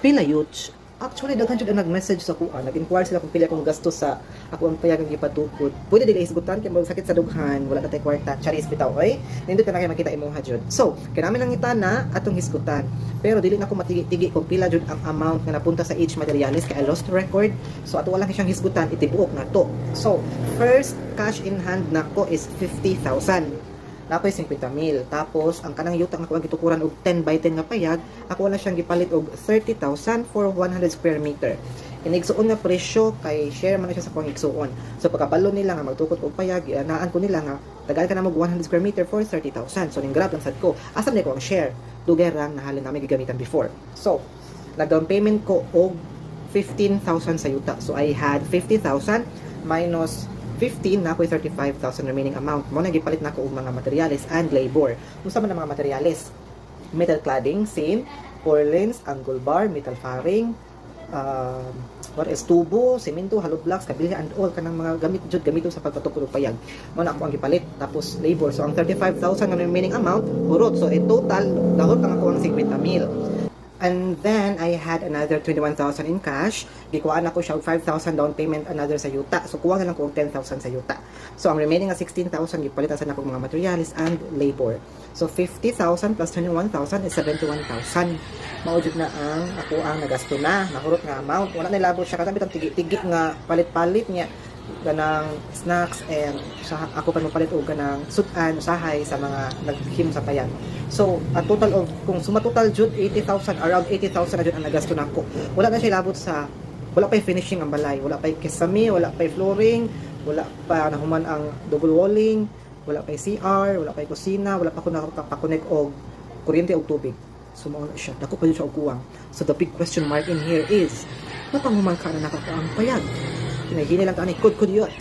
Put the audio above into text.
pila youth. Actually, daghan jud ang nag-message sa kuha. Nag-inquire sila kung pila akong gasto sa ako ang payagang gipatukod. Pwede dili isgutan kay mag sakit sa dughan, wala na tay kwarta. Charis bitaw, oy. Nindot ka na kay makita imong jud. So, kinami lang itana atong hisgutan. Pero dili na ko matigi-tigi kung pila jud ang amount nga napunta sa each materialis kay I lost record. So, ato lang siyang hisgutan, itibuok na to. So, first cash in hand nako is 50,000. Nakoy 50,000. Tapos ang kanang yuta nga ko ang gitukuran og 10 by 10 nga payag, ako na siyang gipalit og 30,000 for 100 square meter. Inigsuon nga presyo kay share man na siya sa kuang igsuon. So pagkabalo nila nga magtukod og payag, anaan ko nila nga tagal ka na mag 100 square meter for 30,000. So ning grab lang sad ko. Asa man ko ang share? Dugay rang nahalin namin gigamitan before. So nag-down payment ko og 15,000 sa yuta. So I had 50,000 minus 15 na ako'y 35,000 remaining amount. Mo na gipalit na ako og mga materials and labor. Unsa man ang mga materials? Metal cladding, same, purlins, angle bar, metal faring, what is tubo, semento, hollow blocks, kabilya and all kanang mga gamit jud gamito sa pagpatukod og payag. Mo na ako ang gipalit. Tapos labor. So ang 35,000 nga remaining amount hurot. So in total dahon lang ako ang 50,000. And then, I had another 21,000 in cash. Gikuhaan ako siya og 5,000 down payment, another sa yuta. So, kuha na lang ko og 10,000 sa yuta. So, ang remaining nga 16,000, gipalitan sa akong mga materials and labor. So, 50,000 plus 21,000 is 71,000. Maudjud na ang ako ang nagasto na. Nahurot nga amount. Wala na ilabot siya. Katambit ang tigi-tigi nga palit-palit niya. Ganang snacks and ako pa mapalit og ganang sudan usahay sa mga naghim sa payag. So a total of kung suma total jud 80,000, around 80,000 na jud ang nagasto nako. Wala na siya labot sa wala pa finishing ang balay, wala pa kesame, wala pa flooring, wala pa nahuman ang double walling, wala pa CR, wala pa kusina, wala pa ko nakapakonek og kuryente og tubig. So mao na siya, dako pa jud siya og kuwang. So the big question mark in here is napanguman ka na nakakuang payag. Hinahini lang ka ni kod yot.